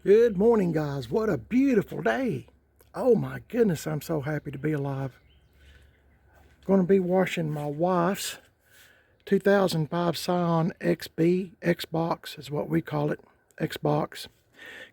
Good morning, guys. What a beautiful day. Oh my goodness, I'm so happy to be alive. Going to be washing my wife's 2005 Scion XB, Xbox is what we call it, Xbox.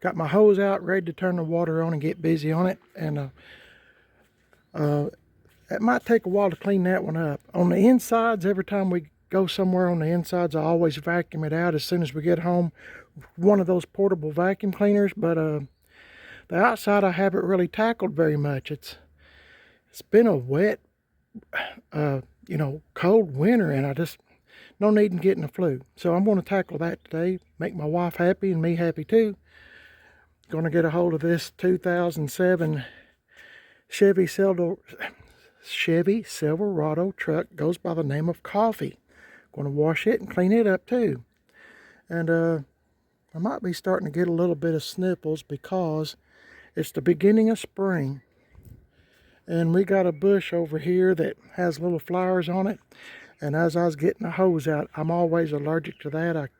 Got my hose out, ready to turn the water on and get busy on it. And it might take a while to clean that one up. On the insides, every time we go somewhere on the insides, I always vacuum it out as soon as we get home. One of those portable vacuum cleaners, but the outside I haven't really tackled very much. It's been a wet, cold winter, and I just no need in getting the flu. So I'm going to tackle that today, make my wife happy and me happy too. Going to get a hold of this 2007 Chevy Silverado truck. Goes by the name of Coffee. Going to wash it and clean it up too. And I might be starting to get a little bit of sniffles because it's the beginning of spring. And we got a bush over here that has little flowers on it. And as I was getting the hose out, I'm always allergic to that. It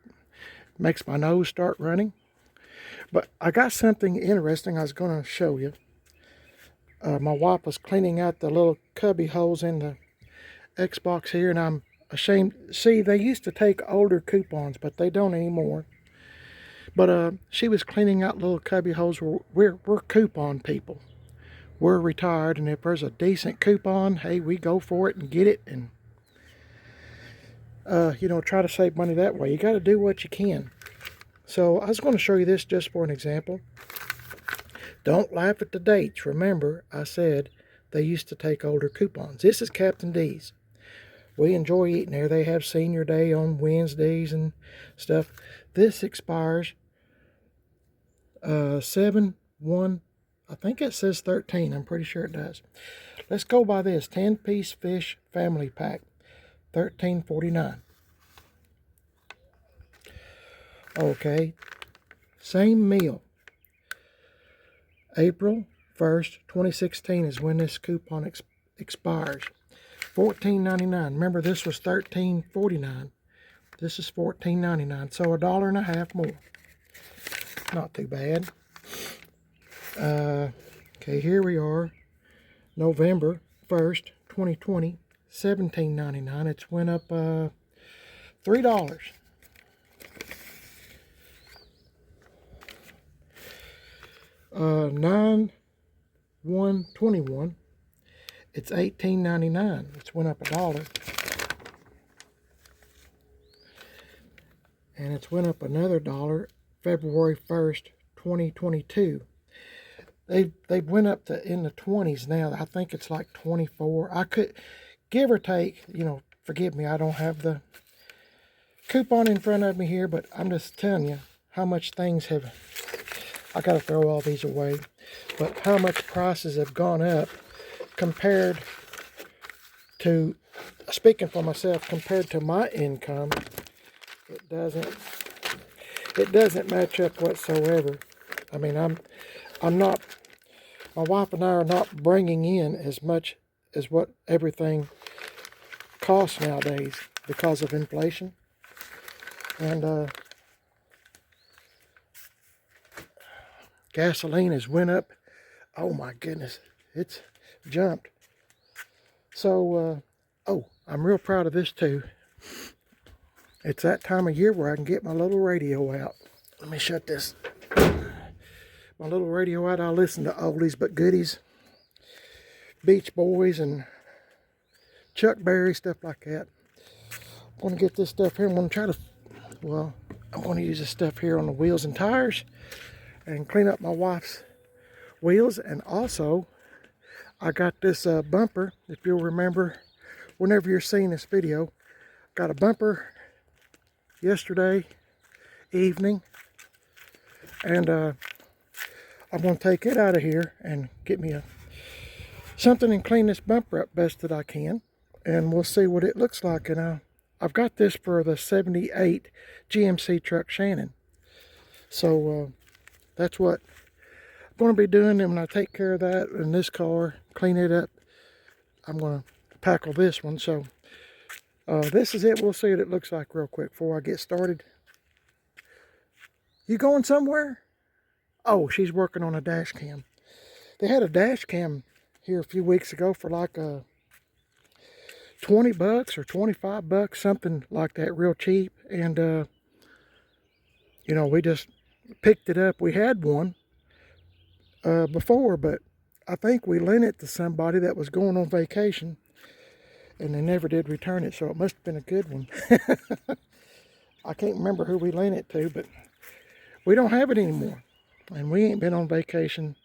makes my nose start running. But I got something interesting I was going to show you. My wife was cleaning out the little cubby holes in the Xbox here, and I'm ashamed. See, they used to take older coupons, but they don't anymore. But she was cleaning out little cubby holes. We're coupon people. We're retired, and if there's a decent coupon, hey, we go for it and get it, and try to save money that way. You got to do what you can. So I was going to show you this just for an example. Don't laugh at the dates. Remember, I said they used to take older coupons. This is Captain D's. We enjoy eating there. They have senior day on Wednesdays and stuff. This expires 7/1. I think it says 13. I'm pretty sure it does. Let's go by this 10-piece fish family pack, $13.49. Okay, same meal. April 1st, 2016 is when this coupon expires. $14.99. Remember, this was $13.49. This is $14.99, so $1.50 more. Not too bad. Okay, here we are, November 1st, 2020, $17.99. It's went up $3. 9/1/21. It's $18.99. It's went up $1. And it's went up another $1 February 1st, 2022. They went up to in the 20s now. I think it's like 24. I could give or take, forgive me, I don't have the coupon in front of me here, but I'm just telling you how much things have, I got to throw all these away, but how much prices have gone up compared to, speaking for myself, compared to my income. It doesn't match up whatsoever. I mean, my wife and I are not bringing in as much as what everything costs nowadays because of inflation. And gasoline has went up. Oh my goodness, it's jumped. So, I'm real proud of this too. It's that time of year where I can get my little radio out. Let me shut this. My little radio out. I listen to oldies but goodies. Beach Boys and Chuck Berry, stuff like that. I'm going to get this stuff here. I'm going to use this stuff here on the wheels and tires and clean up my wife's wheels. And also, I got this bumper. If you'll remember, whenever you're seeing this video, got a bumper yesterday evening, and I'm going to take it out of here and get me something and clean this bumper up best that I can, and we'll see what it looks like. And I've got this for the 78 GMC truck Shannon, so that's what I'm going to be doing. And when I take care of that in this car, clean it up, I'm going to tackle this one. So this is it. We'll see what it looks like real quick before I get started. You going somewhere? Oh, she's working on a dash cam. They had a dash cam here a few weeks ago for like 20 bucks or 25 bucks, something like that, real cheap. And, you know, we just picked it up. We had one before, but I think we lent it to somebody that was going on vacation, and they never did return it, so it must have been a good one. I can't remember who we lent it to, but we don't have it anymore. And we ain't been on vacation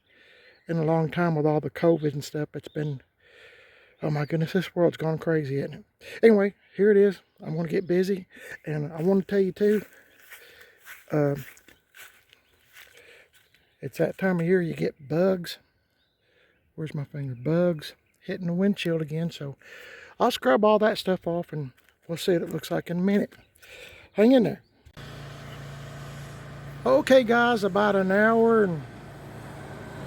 in a long time with all the COVID and stuff. It's been, oh my goodness, this world's gone crazy, isn't it? Anyway, here it is. I'm going to get busy, and I want to tell you too, it's that time of year you get bugs. Where's my finger? Bugs hitting the windshield again. So I'll scrub all that stuff off, and we'll see what it looks like in a minute. Hang in there. Okay guys, about an hour and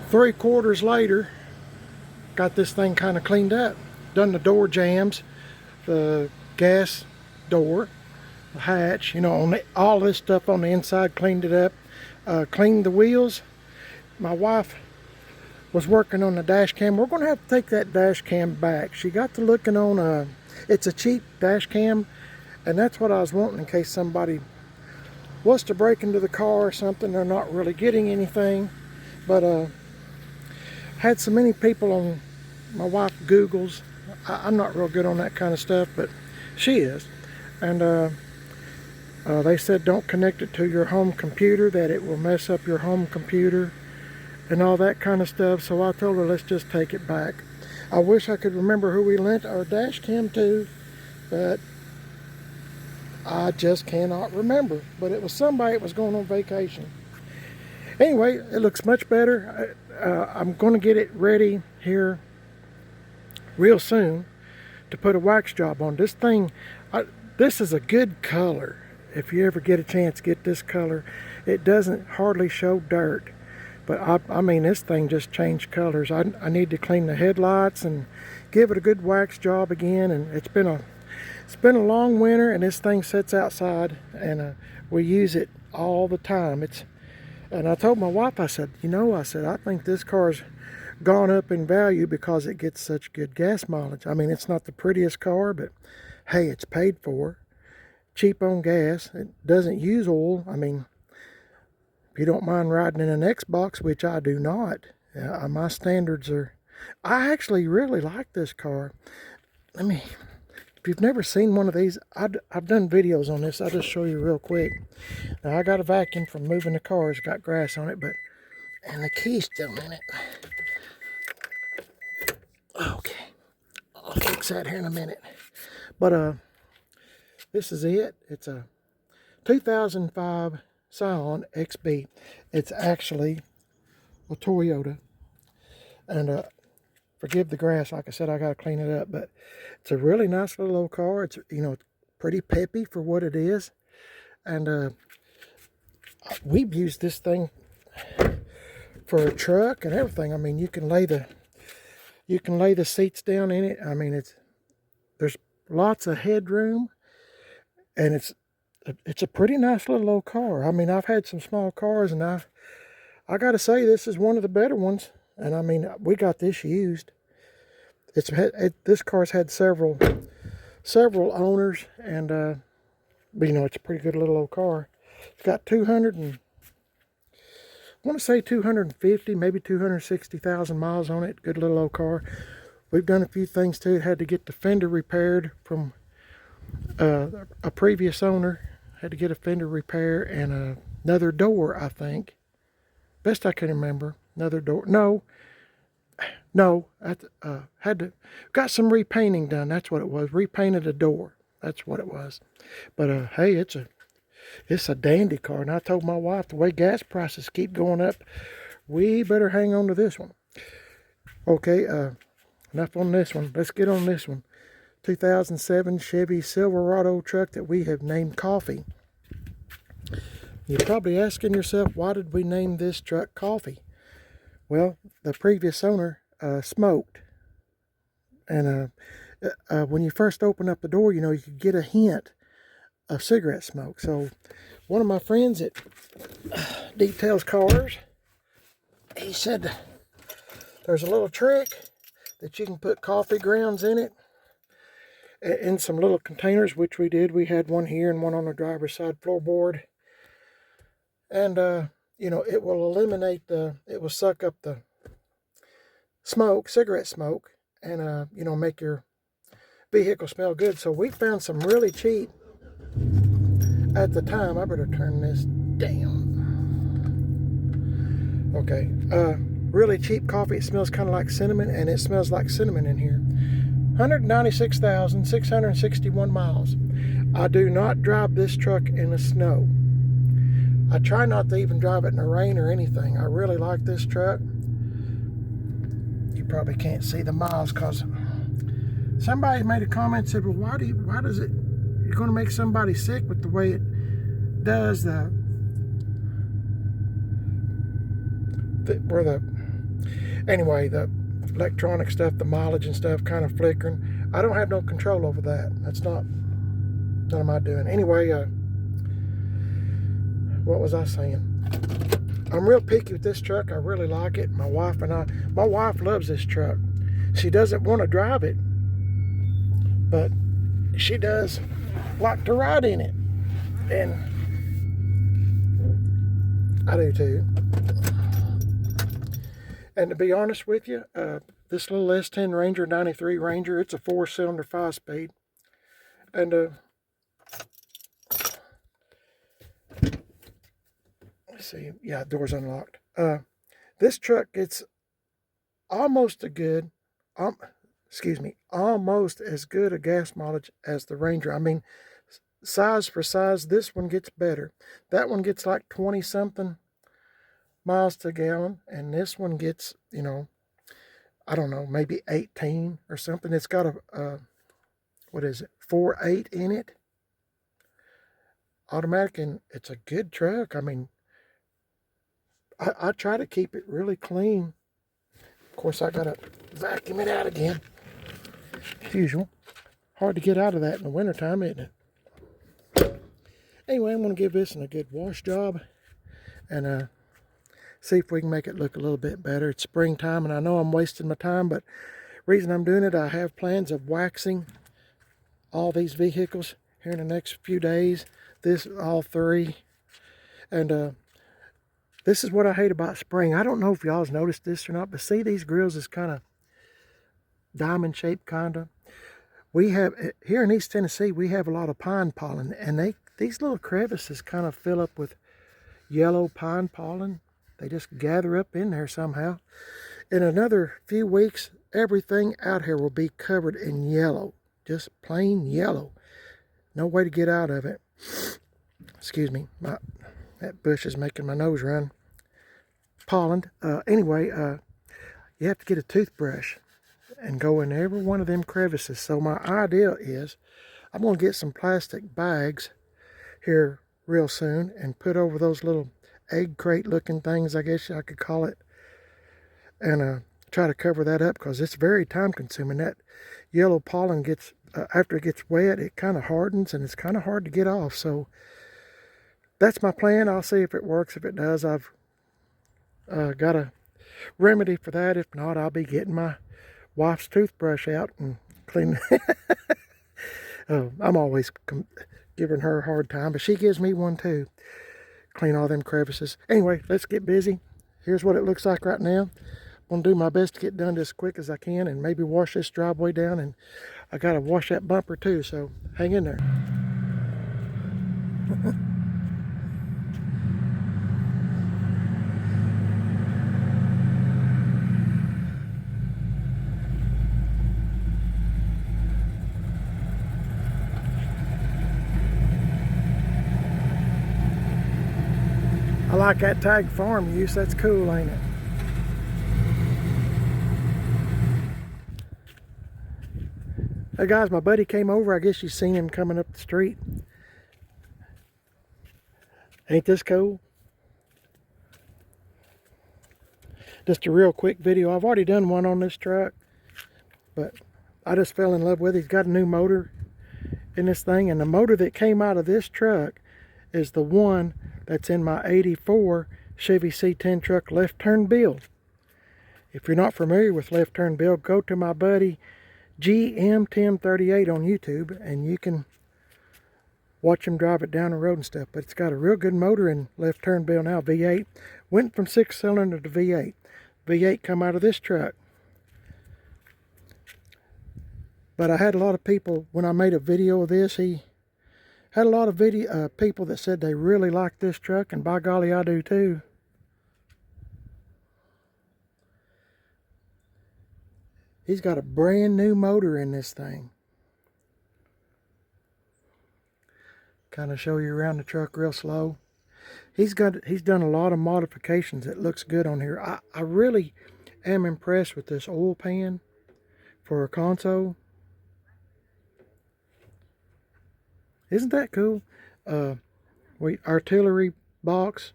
3/4 later, got this thing kind of cleaned up. Done the door jambs, the gas door, the hatch, you know, on the, all this stuff on the inside, cleaned it up. Cleaned the wheels. My wife was working on the dash cam. We're going to have to take that dash cam back. She got to looking on it's a cheap dash cam, and that's what I was wanting in case somebody was to break into the car or something. They're not really getting anything. But had so many people on, my wife Googles. I'm not real good on that kind of stuff, but she is. And they said don't connect it to your home computer, that it will mess up your home computer and all that kind of stuff. So I told her, let's just take it back. I wish I could remember who we lent our dash cam to, but I just cannot remember. But it was somebody that was going on vacation. Anyway, it looks much better. I'm going to get it ready here real soon to put a wax job on. This thing, this is a good color. If you ever get a chance, get this color. It doesn't hardly show dirt. But I mean, this thing just changed colors. I need to clean the headlights and give it a good wax job again. And it's been a long winter, and this thing sits outside, and we use it all the time. And I told my wife, I said, you know, I think this car's gone up in value because it gets such good gas mileage. I mean, it's not the prettiest car, but hey, it's paid for. Cheap on gas. It doesn't use oil. I mean, if you don't mind riding in an Xbox, which I do not, my standards are, I actually really like this car. If you've never seen one of these, I've done videos on this. I'll just show you real quick. Now, I got a vacuum from moving the car. It's got grass on it, and the key's still in it. Okay, I'll fix that here in a minute. But this is it. It's a 2005 Scion XB. It's actually a Toyota. And forgive the grass, like I said, I gotta clean it up. But it's a really nice little old car. It's, you know, pretty peppy for what it is. And we've used this thing for a truck and everything. I mean, you can lay the seats down in it. I mean, there's lots of headroom, and it's a pretty nice little old car. I mean, I've had some small cars, and I gotta say, this is one of the better ones. And I mean, we got this used. This car's had several owners, and but you know, it's a pretty good little old car. It's got 250, maybe 260,000 miles on it. Good little old car. We've done a few things to it. Had to get the fender repaired from a previous owner. Had to get a fender repair and another door, I think. Best I can remember. Another door. No. Got some repainting done. That's what it was. Repainted a door. That's what it was. But hey, it's a dandy car. And I told my wife, the way gas prices keep going up, we better hang on to this one. Okay, enough on this one. Let's get on this one. 2007 Chevy Silverado truck that we have named Coffee. You're probably asking yourself, why did we name this truck Coffee? Well, the previous owner smoked. And when you first open up the door, you know, you could get a hint of cigarette smoke. So one of my friends that details cars he said there's a little trick that you can put coffee grounds in it, in some little containers, which we did. We had one here and one on the driver's side floorboard. And, you know, it will eliminate it will suck up the smoke, cigarette smoke, and, you know, make your vehicle smell good. So we found some really cheap at the time. I better turn this down. Okay. Really cheap coffee. It smells kind of like cinnamon, and it smells like cinnamon in here. 196,661 miles. I do not drive this truck in the snow. I try not to even drive it in the rain or anything. I really like this truck. You probably can't see the miles because somebody made a comment and said, well, why does it, you're going to make somebody sick with the way it does anyway, the electronic stuff, the mileage and stuff kind of flickering. I don't have no control over that. That's none of my doing. Anyway, what was I saying? I'm real picky with this truck. I really like it. My wife loves this truck. She doesn't want to drive it, but she does like to ride in it, and I do too. And to be honest with you, this little S10 Ranger, 93 Ranger, it's a 4-cylinder 5-speed. And let's see, yeah, door's unlocked. This truck gets almost as good a gas mileage as the Ranger. I mean, size for size, this one gets better. That one gets like 20 something miles to gallon, and this one gets, you know, I don't know, maybe 18 or something. It's got a what is it, 4.8 in it, automatic, and it's a good truck. I mean, I try to keep it really clean. Of course, I gotta vacuum it out again, as usual. Hard to get out of that in the wintertime, isn't it? Anyway, I'm gonna give this a good wash job, and see if we can make it look a little bit better. It's springtime, and I know I'm wasting my time, but reason I'm doing it, I have plans of waxing all these vehicles here in the next few days. All three. And this is what I hate about spring. I don't know if y'all's noticed this or not, but see, these grills is kind of diamond shaped, kind of. We have, here in East Tennessee, we have a lot of pine pollen, and these little crevices kind of fill up with yellow pine pollen. They just gather up in there somehow. In another few weeks, everything out here will be covered in yellow. Just plain yellow. No way to get out of it. Excuse me. That bush is making my nose run. Pollen. Anyway, you have to get a toothbrush and go in every one of them crevices. So my idea is I'm going to get some plastic bags here real soon and put over those little egg crate looking things, I guess I could call it, and try to cover that up, because it's very time consuming. That yellow pollen gets, after it gets wet, it kind of hardens, and it's kind of hard to get off. So that's my plan. I'll see if it works. If it does, I've got a remedy for that. If not, I'll be getting my wife's toothbrush out and clean. I'm always giving her a hard time, but she gives me one too. Clean all them crevices. Anyway, let's get busy. Here's what it looks like right now. I'm going to do my best to get done as quick as I can and maybe wash this driveway down, and I got to wash that bumper too, so hang in there. I like that tag farm use. That's cool, ain't it? Hey guys, my buddy came over. I guess you've seen him coming up the street. Ain't this cool? Just a real quick video. I've already done one on this truck, but I just fell in love with it. He's got a new motor in this thing, and the motor that came out of this truck is the one that's in my '84 Chevy C10 truck left turn build. If you're not familiar with left turn build, go to my buddy GM1038 on YouTube and you can watch him drive it down the road and stuff. But it's got a real good motor in left turn build now. V8 went from 6-cylinder to V8. V8 come out of this truck. But I had a lot of people, when I made a video of this, he had a lot of people that said they really liked this truck, and by golly, I do too. He's got a brand new motor in this thing. Kind of show you around the truck real slow. He's done a lot of modifications. It looks good on here. I really am impressed with this oil pan for a console. Isn't that cool? Artillery box,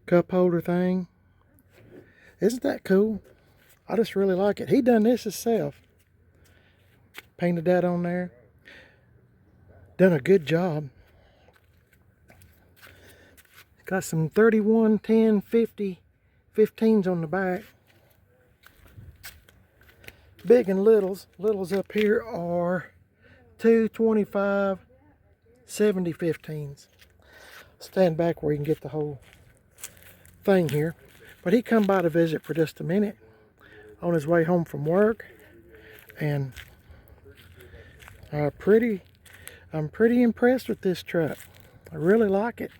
cup holder thing. Isn't that cool? I just really like it. He done this himself. Painted that on there. Done a good job. Got some 31, 10, 50, 15s on the back. Big and littles. Littles up here are 2, 25, 70 15s. Stand back where you can get the whole thing here. But he come by to visit for just a minute on his way home from work, and I'm pretty impressed with this truck. I really like it.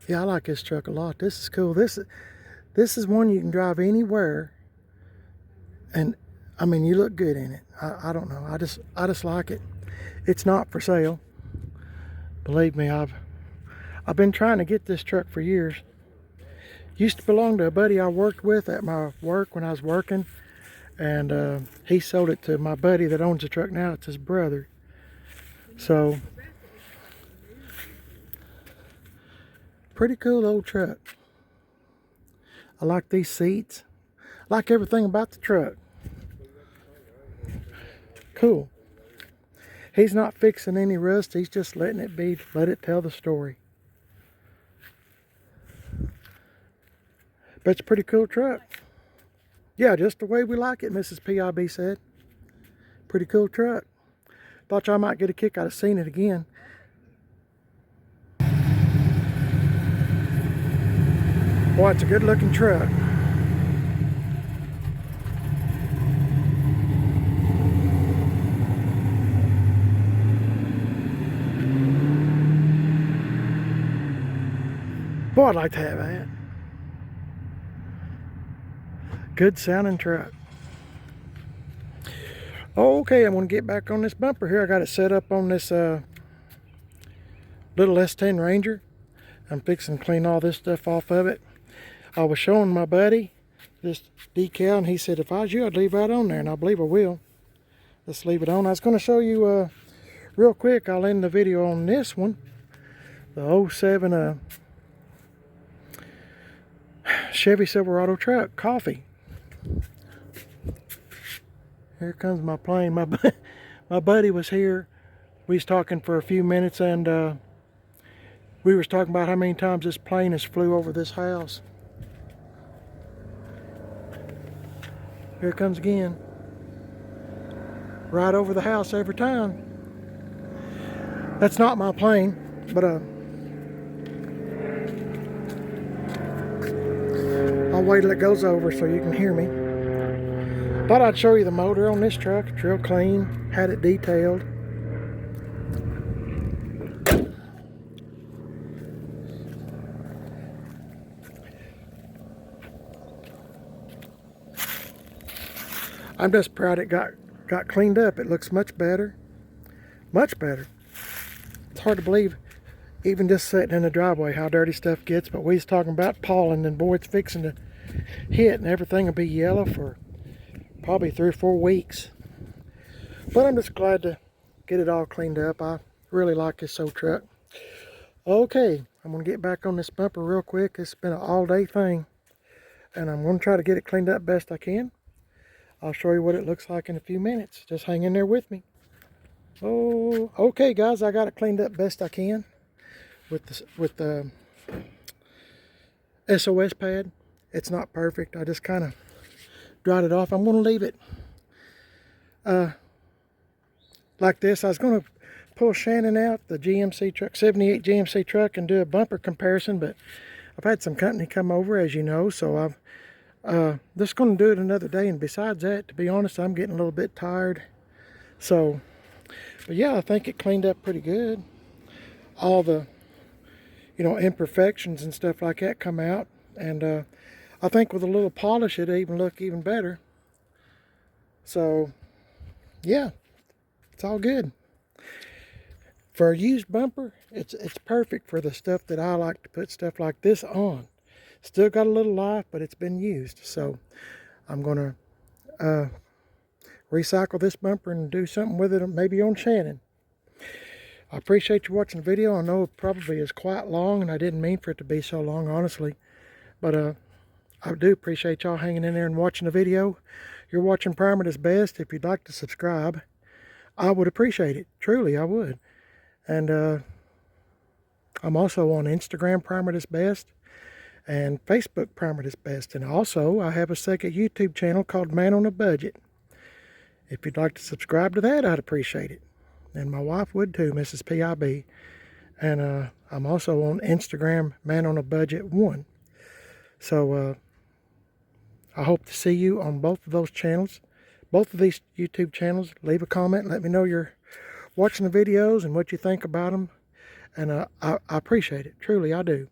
Yeah, I like this truck a lot. This is cool. This is one you can drive anywhere, and I mean, you look good in it. I don't know. I just like it. It's not for sale. Believe me, I've been trying to get this truck for years. Used to belong to a buddy I worked with at my work when I was working, and he sold it to my buddy that owns the truck now. It's his brother. So, pretty cool old truck. I like these seats. I like everything about the truck. Cool. He's not fixing any rust. He's just letting it be. Let it tell the story. But it's a pretty cool truck. Yeah, just the way we like it, Mrs. PIB said. Pretty cool truck. Thought y'all might get a kick out of seeing it again. Boy, it's a good looking truck. Boy, I'd like to have that. Good sounding truck. Okay, I'm going to get back on this bumper here. I got it set up on this little S10 Ranger. I'm fixing to clean all this stuff off of it. I was showing my buddy this decal, and he said if I was you, I'd leave right on there, and I believe I will. Let's leave it on. I was going to show you real quick. I'll end the video on this one. The 07 Chevy Silverado truck, coffee. Here comes my plane. My buddy was here. We was talking for a few minutes, and we was talking about how many times this plane has flew over this house. Here it comes again. Right over the house every time. That's not my plane, but I'll wait till it goes over so you can hear me. Thought I'd show you the motor on this truck. It's real clean. Had it detailed. I'm just proud it got cleaned up. It looks much better. Much better. It's hard to believe, even just sitting in the driveway, how dirty stuff gets. But we was talking about pollen, and boy, it's fixing to hit, and everything will be yellow for probably 3 or 4 weeks. But I'm just glad to get it all cleaned up. I really like this old truck. Okay, I'm going to get back on this bumper real quick. It's been an all-day thing. and I'm going to try to get it cleaned up best I can. I'll show you what it looks like in a few minutes. Just hang in there with me. Oh, okay guys, I got it cleaned up best I can with the SOS pad. It's not perfect. I just kind of dried it off. I'm going to leave it like this. I was going to pull Shannon out, the GMC truck, 78 GMC truck, and do a bumper comparison, but I've had some company come over, as you know, so I'm just going to do it another day. And besides that, to be honest, I'm getting a little bit tired. So, but yeah, I think it cleaned up pretty good. All the, imperfections and stuff like that come out, and I think with a little polish, it'll even look even better. So, yeah, it's all good. For a used bumper, it's perfect for the stuff that I like to put stuff like this on. Still got a little life, but it's been used. So I'm going to recycle this bumper and do something with it, maybe on Shannon. I appreciate you watching the video. I know it probably is quite long, and I didn't mean for it to be so long, honestly. But I do appreciate y'all hanging in there and watching the video. You're watching Primer That's Best. If you'd like to subscribe, I would appreciate it. Truly, I would. And I'm also on Instagram, Primer That's Best, and Facebook, Primer That's Best. And also, I have a second YouTube channel called Man on a Budget. If you'd like to subscribe to that, I'd appreciate it. And my wife would too, Mrs. PIB. And I'm also on Instagram, Man on a Budget 1. So I hope to see you on both of those channels, both of these YouTube channels. Leave a comment, let me know you're watching the videos and what you think about them. And I appreciate it. Truly, I do.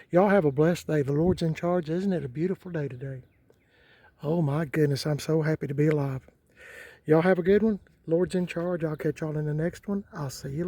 Y'all have a blessed day. The Lord's in charge. Isn't it a beautiful day today? Oh my goodness, I'm so happy to be alive. Y'all have a good one. Lord's in charge. I'll catch y'all in the next one. I'll see you later.